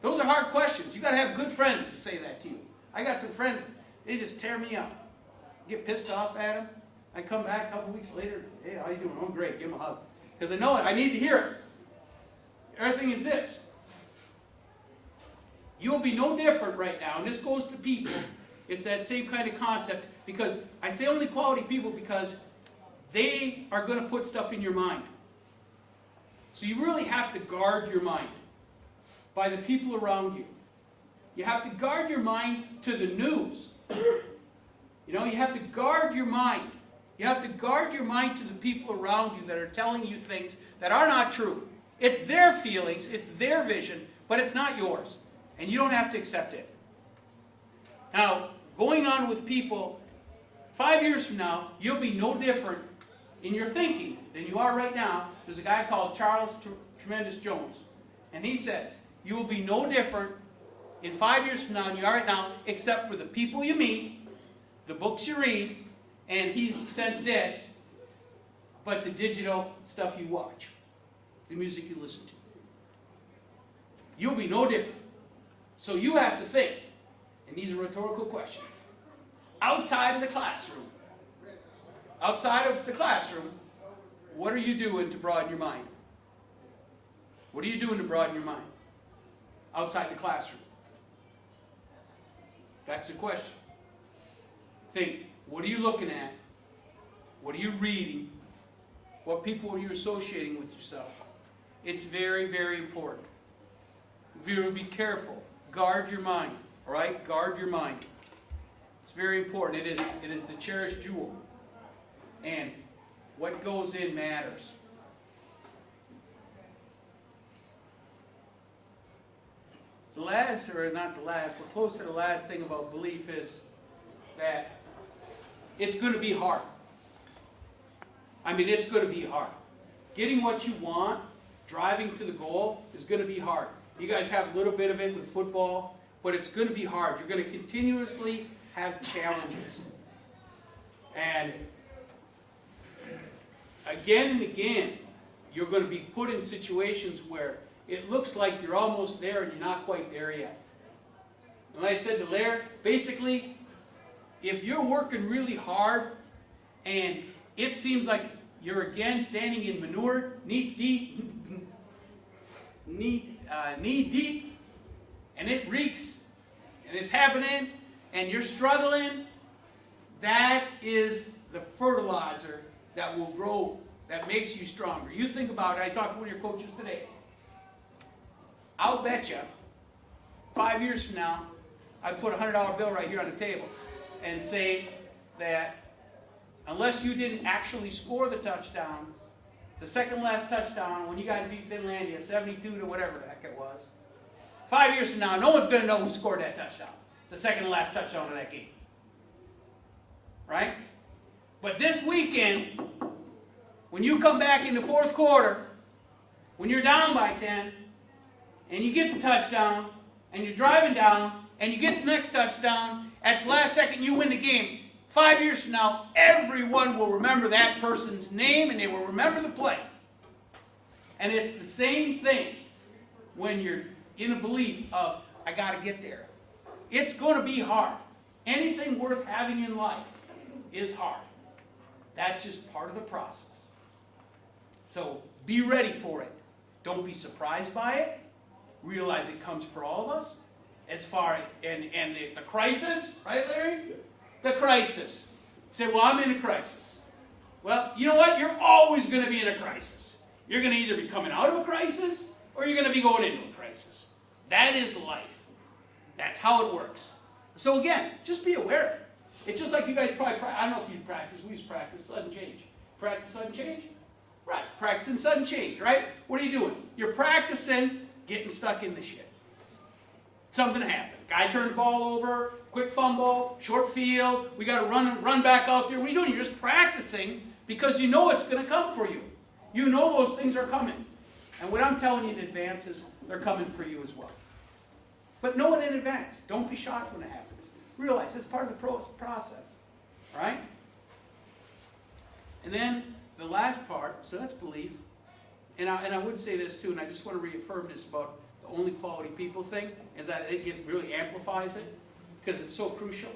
Those are hard questions. You've got to have good friends to say that to you. I got some friends, they just tear me up. Get pissed off at them. I come back a couple weeks later, hey, how you doing? I'm great, give them a hug. Because I know it, I need to hear it. The other thing is this. You'll be no different right now, and this goes to people. It's that same kind of concept, because I say only quality people because they are going to put stuff in your mind. So you really have to guard your mind by the people around you. You have to guard your mind to the news. You know, you have to guard your mind. You have to guard your mind to the people around you that are telling you things that are not true. It's their feelings, it's their vision, but it's not yours. And you don't have to accept it. Now, going on with people, 5 years from now, you'll be no different in your thinking than you are right now. There's a guy called Charles Tremendous Jones. And he says, you will be no different in 5 years from now than you are right now, except for the people you meet, the books you read, and he's since dead, but the digital stuff you watch, the music you listen to. You'll be no different. So you have to think, and these are rhetorical questions, outside of the classroom. Outside of the classroom, what are you doing to broaden your mind? What are you doing to broaden your mind? Outside the classroom. That's the question. Think, what are you looking at? What are you reading? What people are you associating with yourself? It's very, very important. Be careful. Guard your mind. All right? Guard your mind. It's very important. It is the cherished jewel. And what goes in matters. The last, or not the last, but close to the last thing about belief is that it's going to be hard. I mean, it's going to be hard. Getting what you want, driving to the goal, is going to be hard. You guys have a little bit of it with football, but it's going to be hard. You're going to continuously have challenges. And again and again, you're going to be put in situations where it looks like you're almost there and you're not quite there yet. And like I said to Laird, basically, if you're working really hard and it seems like you're again standing in manure, knee deep, and it reeks, and it's happening, and you're struggling, that is the fertilizer that will grow, that makes you stronger. You think about it. I talked to one of your coaches today. I'll bet you 5 years from now, I'd put a $100 bill right here on the table and say that unless you didn't actually score the touchdown, the second last touchdown when you guys beat Finlandia, 72 to whatever the heck it was, 5 years from now, no one's going to know who scored that touchdown, the second to last touchdown of that game. Right? But this weekend, when you come back in the fourth quarter, when you're down by 10, and you get the touchdown, and you're driving down, and you get the next touchdown, at the last second you win the game, 5 years from now, everyone will remember that person's name, and they will remember the play. And it's the same thing when you're in a belief of, I got to get there. It's going to be hard. Anything worth having in life is hard. That's just part of the process. So be ready for it. Don't be surprised by it. Realize it comes for all of us. As far as, and the crisis, right, Larry? The crisis. Say, well, I'm in a crisis. Well, you know what? You're always going to be in a crisis. You're going to either be coming out of a crisis or you're going to be going into a crisis. That is life. That's how it works. So again, just be aware. It's just like you guys probably, I don't know if you practice, we used to practice sudden change. Practice sudden change? Right, practicing sudden change, right? What are you doing? You're practicing getting stuck in the shit. Something happened. Guy turned the ball over, quick fumble, short field, we got to run back out there. What are you doing? You're just practicing because you know it's going to come for you. You know those things are coming. And what I'm telling you in advance is they're coming for you as well. But know it in advance. Don't be shocked when it happens. Realize it's part of the process. All right? And then the last part, so that's belief. And I would say this too, and I just want to reaffirm this about the only quality people thing, is that I think it really amplifies it, because it's so crucial,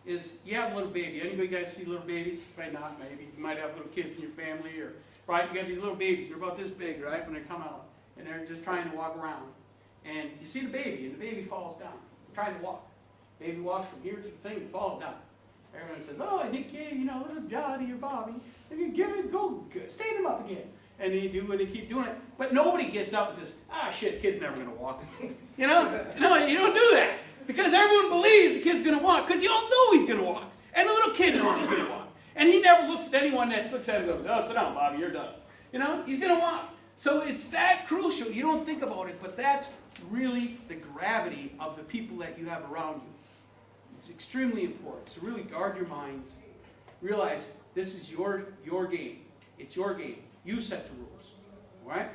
is you have a little baby. Anybody guys see little babies? Probably not, maybe. You might have little kids in your family, or, right, you got these little babies, they're about this big, right, when they come out, and they're just trying to walk around. And you see the baby, and the baby falls down, trying to walk. Baby walks from here to the thing and falls down. Everyone says, oh, Nick, you know, little Johnny or Bobby, if you give it, go, stand him up again. And they do it, they keep doing it. But nobody gets up and says, ah, shit, kid's never going to walk. You know? No, you don't do that. Because everyone believes the kid's going to walk. Because you all know he's going to walk. And the little kid knows he's going to walk. And he never looks at anyone that looks at him and goes, oh, sit down, Bobby, you're done. You know? He's going to walk. So it's that crucial. You don't think about it, but that's really the gravity of the people that you have around you. It's extremely important. So really guard your minds. Realize this is your game. It's your game. You set the rules. All right?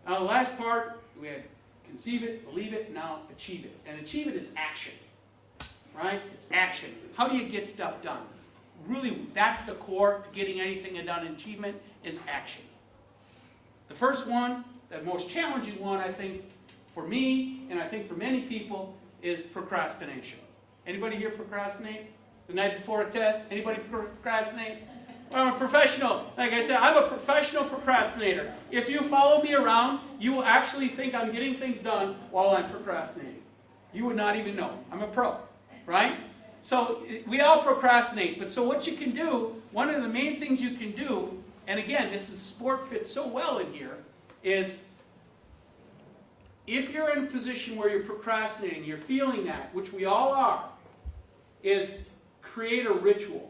Now the last part, we had conceive it, believe it, now achieve it. And achieve it is action, right? It's action. How do you get stuff done? Really, that's the core to getting anything done in achievement is action. The first one, the most challenging one, I think, for me, and I think for many people, is procrastination. Anybody here procrastinate? The night before a test? Anybody procrastinate? Well, I'm a professional. Like I said, I'm a professional procrastinator. If you follow me around, you will actually think I'm getting things done while I'm procrastinating. You would not even know. I'm a pro, right? So we all procrastinate. But so what you can do, one of the main things you can do, and again, this is sport fits so well in here, is if you're in a position where you're procrastinating, you're feeling that, which we all are, is create a ritual.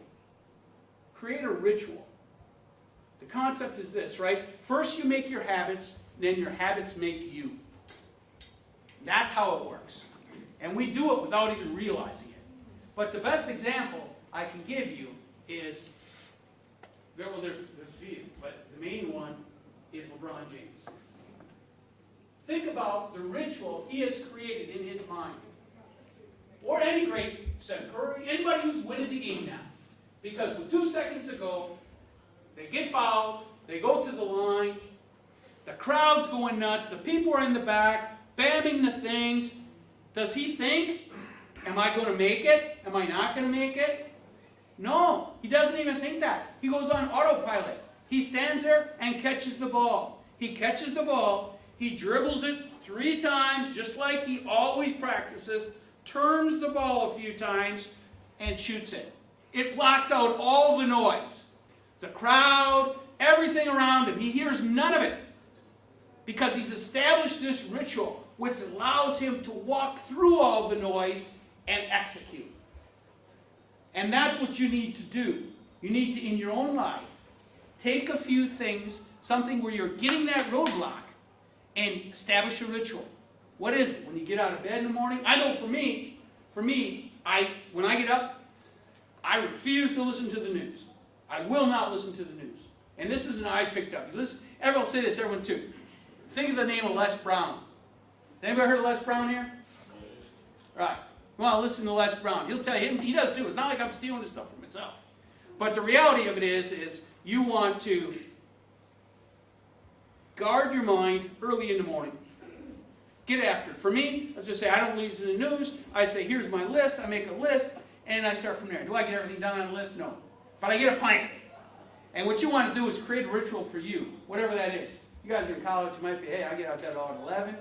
Create a ritual. The concept is this, right? First you make your habits, then your habits make you. That's how it works. And we do it without even realizing it. But the best example I can give you is, well, there's a few, but the main one is LeBron James. Think about the ritual he has created in his mind. Or any great Steph Curry, anybody who's winning the game now. Because with 2 seconds to go, they get fouled, they go to the line, the crowd's going nuts, the people are in the back, bamming the things. Does he think, am I going to make it? Am I not going to make it? No, he doesn't even think that. He goes on autopilot. He stands there and catches the ball. He catches the ball, he dribbles it 3 times, just like he always practices, turns the ball a few times, and shoots it. It blocks out all the noise. The crowd, everything around him. He hears none of it. Because he's established this ritual, which allows him to walk through all the noise and execute. And that's what you need to do. You need to, in your own life, take a few things, something where you're getting that roadblock, and establish a ritual. What is it? When you get out of bed in the morning? I know for me, when I get up, I refuse to listen to the news. I will not listen to the news. And this is an I picked up. Everyone say this, everyone too. Think of the name of Les Brown. Anybody heard of Les Brown here? Right. Well, listen to Les Brown. He'll tell you, he does too. It's not like I'm stealing this stuff from myself. But the reality of it is you want to guard your mind early in the morning. Get after it. For me, let's just say I don't listen to the news. I say, here's my list. I make a list. And I start from there. Do I get everything done on the list? No. But I get a plan. And what you want to do is create a ritual for you, whatever that is. You guys are in college, you might be, hey, I get out of bed at 11,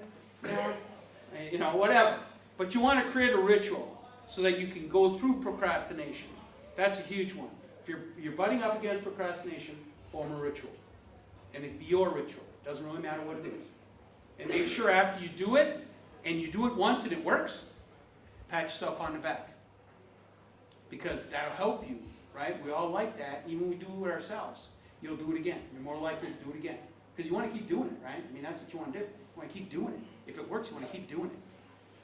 whatever. But you want to create a ritual so that you can go through procrastination. That's a huge one. If you're butting up against procrastination, form a ritual. And it be your ritual. It doesn't really matter what it is. And make sure after you do it, and you do it once and it works, pat yourself on the back. Because that'll help you, right? We all like that, even when we do it ourselves. You'll do it again. You're more likely to do it again. Because you want to keep doing it, right? I mean, that's what you want to do. You want to keep doing it. If it works, you want to keep doing it.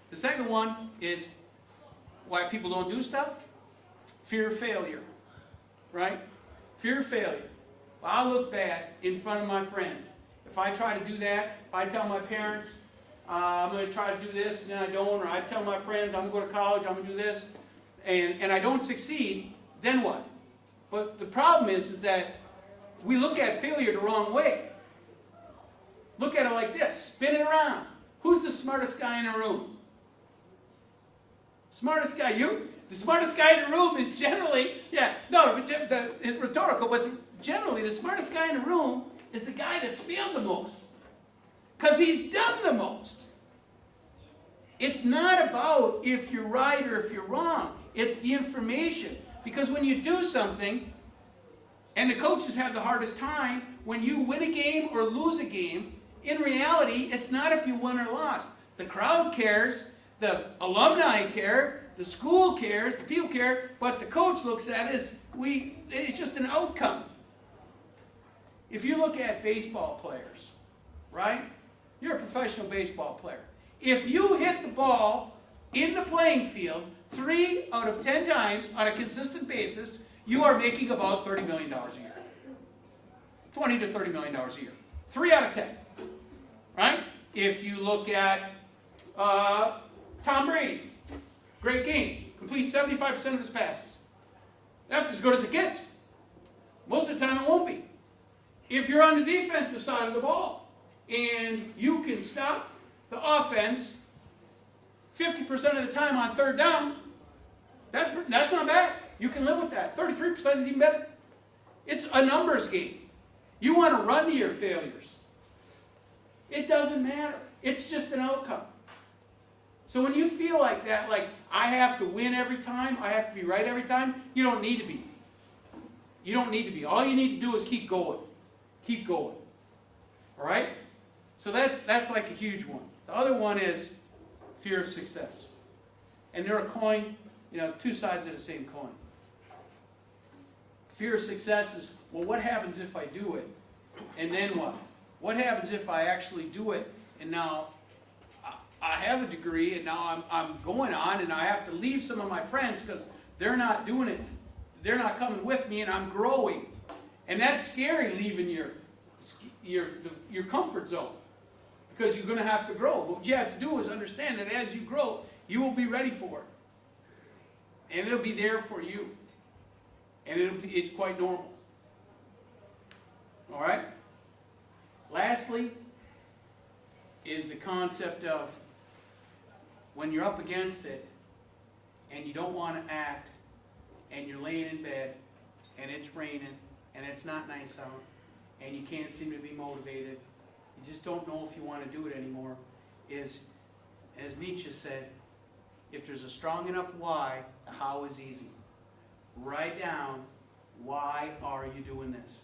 The second one is why people don't do stuff. Fear of failure, right? Fear of failure. Well, I'll look bad in front of my friends. If I try to do that, if I tell my parents, I'm going to try to do this, and then I don't, or I tell my friends, I'm going to go to college, I'm going to do this, and I don't succeed, then what? But the problem is that we look at failure the wrong way. Look at it like this, spin it around. Who's the smartest guy in the room? Smartest guy, you? The smartest guy in the room is generally, it's rhetorical, but generally the smartest guy in the room is the guy that's failed the most. Because he's done the most. It's not about if you're right or if you're wrong. It's the information. Because when you do something, and the coaches have the hardest time, when you win a game or lose a game, in reality, it's not if you won or lost. The crowd cares, the alumni care, the school cares, the people care, but the coach looks at it as it's just an outcome. If you look at baseball players, right? You're a professional baseball player. If you hit the ball in the playing field 3 out of 10 times on a consistent basis, you are making about $30 million a year. $20 to $30 million a year. 3 out of 10. right? If you look at Tom Brady, great game, completes 75% of his passes. That's as good as it gets. Most of the time it won't be. If you're on the defensive side of the ball and you can stop the offense 50% of the time on third down, that's not bad. You can live with that. 33% is even better. It's a numbers game. You want to run to your failures. It doesn't matter. It's just an outcome. So when you feel like that, like I have to win every time, I have to be right every time, you don't need to be. You don't need to be. All you need to do is keep going. Keep going. All right? So that's like a huge one. The other one is fear of success. And they're a coin, two sides of the same coin. Fear of success is, well, what happens if I do it? And then what? What happens if I actually do it? And now I have a degree, and now I'm going on, and I have to leave some of my friends because they're not doing it. They're not coming with me, and I'm growing. And that's scary, leaving your comfort zone, because you're going to have to grow. But what you have to do is understand that as you grow, you will be ready for it. And it'll be there for you. And it's quite normal. All right? Lastly is the concept of when you're up against it and you don't want to act and you're laying in bed and it's raining and it's not nice out and you can't seem to be motivated, you just don't know if you want to do it anymore, is, as Nietzsche said, if there's a strong enough why, the how is easy. Write down, why are you doing this?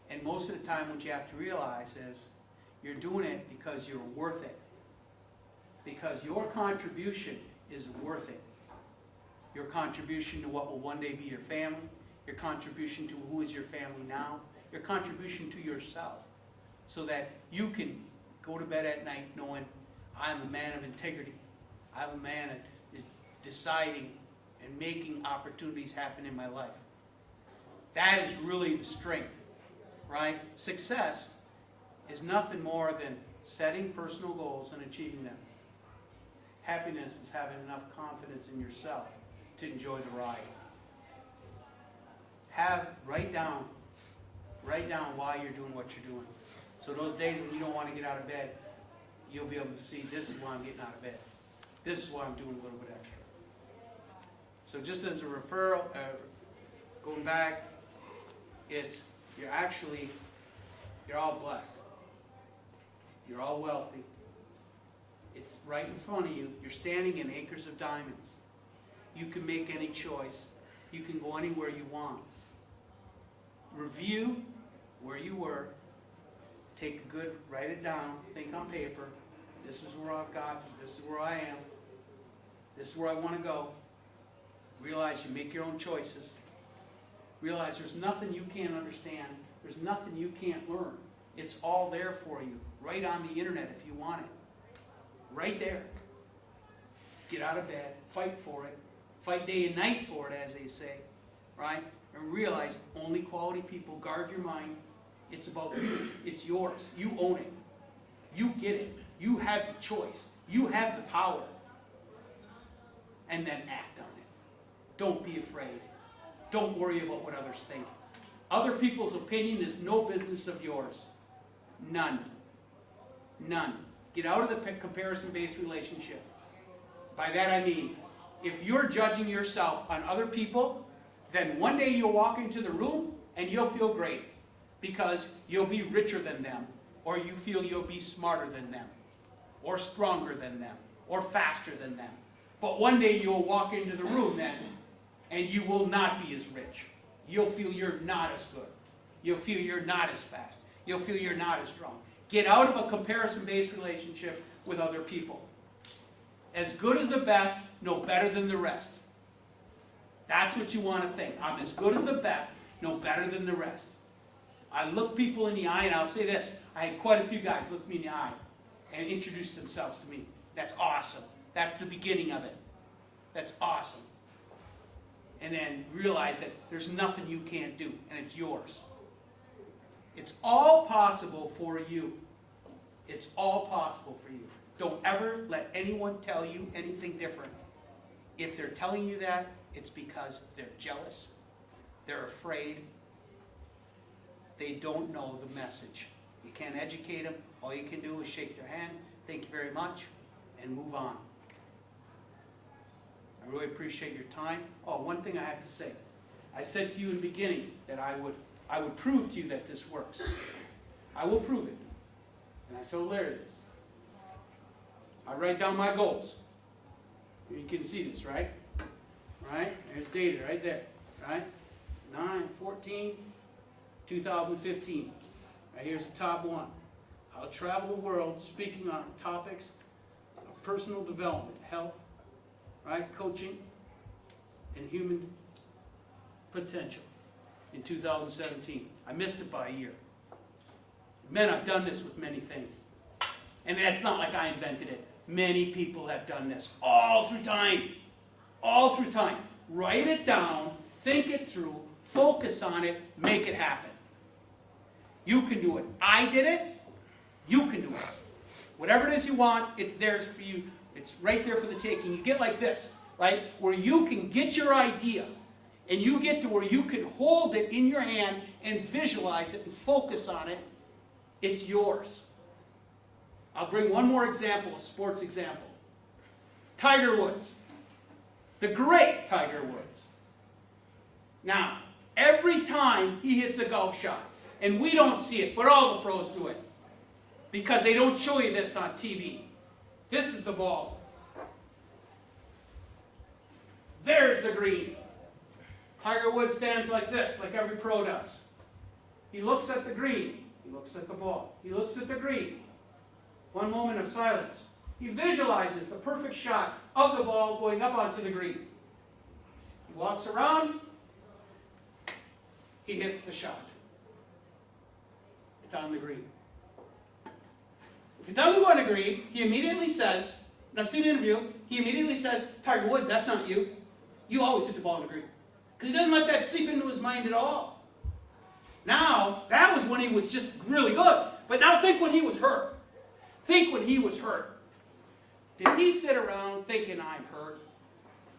And most of the time what you have to realize is you're doing it because you're worth it. Because your contribution is worth it. Your contribution to what will one day be your family, your contribution to who is your family now, your contribution to yourself, so that you can go to bed at night knowing I'm a man of integrity. I'm a man that is deciding and making opportunities happen in my life. That is really the strength, right? Success is nothing more than setting personal goals and achieving them. Happiness is having enough confidence in yourself to enjoy the ride. Write down why you're doing what you're doing. So those days when you don't want to get out of bed, you'll be able to see, this is why I'm getting out of bed. This is why I'm doing a little bit extra. So just as a referral, going back, you're all blessed. You're all wealthy. It's right in front of you. You're standing in acres of diamonds. You can make any choice. You can go anywhere you want. Review where you were. Write it down, think on paper. This is where I've got, this is where I am. This is where I want to go. Realize you make your own choices. Realize there's nothing you can't understand. There's nothing you can't learn. It's all there for you, right on the internet if you want it. Right there. Get out of bed, fight for it. Fight day and night for it, as they say. Right? And realize only quality people. Guard your mind. It's about you. It's yours. You own it. You get it. You have the choice. You have the power. And then act on it. Don't be afraid. Don't worry about what others think. Other people's opinion is no business of yours. None. None. Get out of the comparison-based relationship. By that I mean, if you're judging yourself on other people, then one day you'll walk into the room and you'll feel great because you'll be richer than them, or you feel you'll be smarter than them, or stronger than them, or faster than them. But one day you'll walk into the room then and you will not be as rich. You'll feel you're not as good. You'll feel you're not as fast. You'll feel you're not as strong. Get out of a comparison-based relationship with other people. As good as the best, no better than the rest. That's what you want to think. I'm as good as the best, no better than the rest. I look people in the eye, and I'll say this. I had quite a few guys look me in the eye and introduce themselves to me. That's awesome. That's the beginning of it. That's awesome. And then realize that there's nothing you can't do, and it's yours. It's all possible for you. It's all possible for you. Don't ever let anyone tell you anything different. If they're telling you that, it's because they're jealous, they're afraid, they don't know the message. You can't educate them. All you can do is shake their hand, thank you very much, and move on. I really appreciate your time. Oh, one thing I have to say. I said to you in the beginning that I would prove to you that this works. I will prove it. And I told Larry this. I write down my goals. You can see this, right? Right? There's data right there. Right? 9/14, 2015. Right, here's the top one. I'll travel the world speaking on topics of personal development, health, right, coaching, and human potential in 2017. I missed it by a year. Men, I've done this with many things. And that's not like I invented it. Many people have done this all through time. All through time. Write it down, think it through, focus on it, make it happen. You can do it. I did it. You can do it. Whatever it is you want, it's theirs for you. It's right there for the taking. You get like this, right? Where you can get your idea and you get to where you can hold it in your hand and visualize it and focus on it. It's yours. I'll bring one more example, a sports example. Tiger Woods. The great Tiger Woods. Now, every time he hits a golf shot, and we don't see it, but all the pros do it, because they don't show you this on TV. This is the ball. There's the green. Tiger Woods stands like this, like every pro does. He looks at the green. He looks at the ball. He looks at the green. One moment of silence. He visualizes the perfect shot of the ball going up onto the green. He walks around. He hits the shot. It's on the green. If it doesn't go on the green, he immediately says, and I've seen an interview, he immediately says, Tiger Woods, that's not you. You always hit the ball on the green. Because he doesn't let that seep into his mind at all. Now, that was when he was just really good. But now think when he was hurt. Think when he was hurt. Did he sit around thinking, I'm hurt?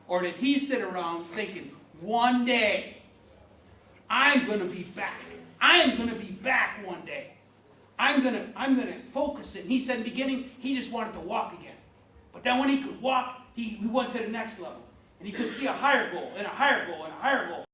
Or did he sit around thinking, one day, I'm going to be back. I am going to be back one day. I'm going to focus it. And he said in the beginning, he just wanted to walk again. But then when he could walk, he went to the next level. And he could see a higher goal, and a higher goal, and a higher goal.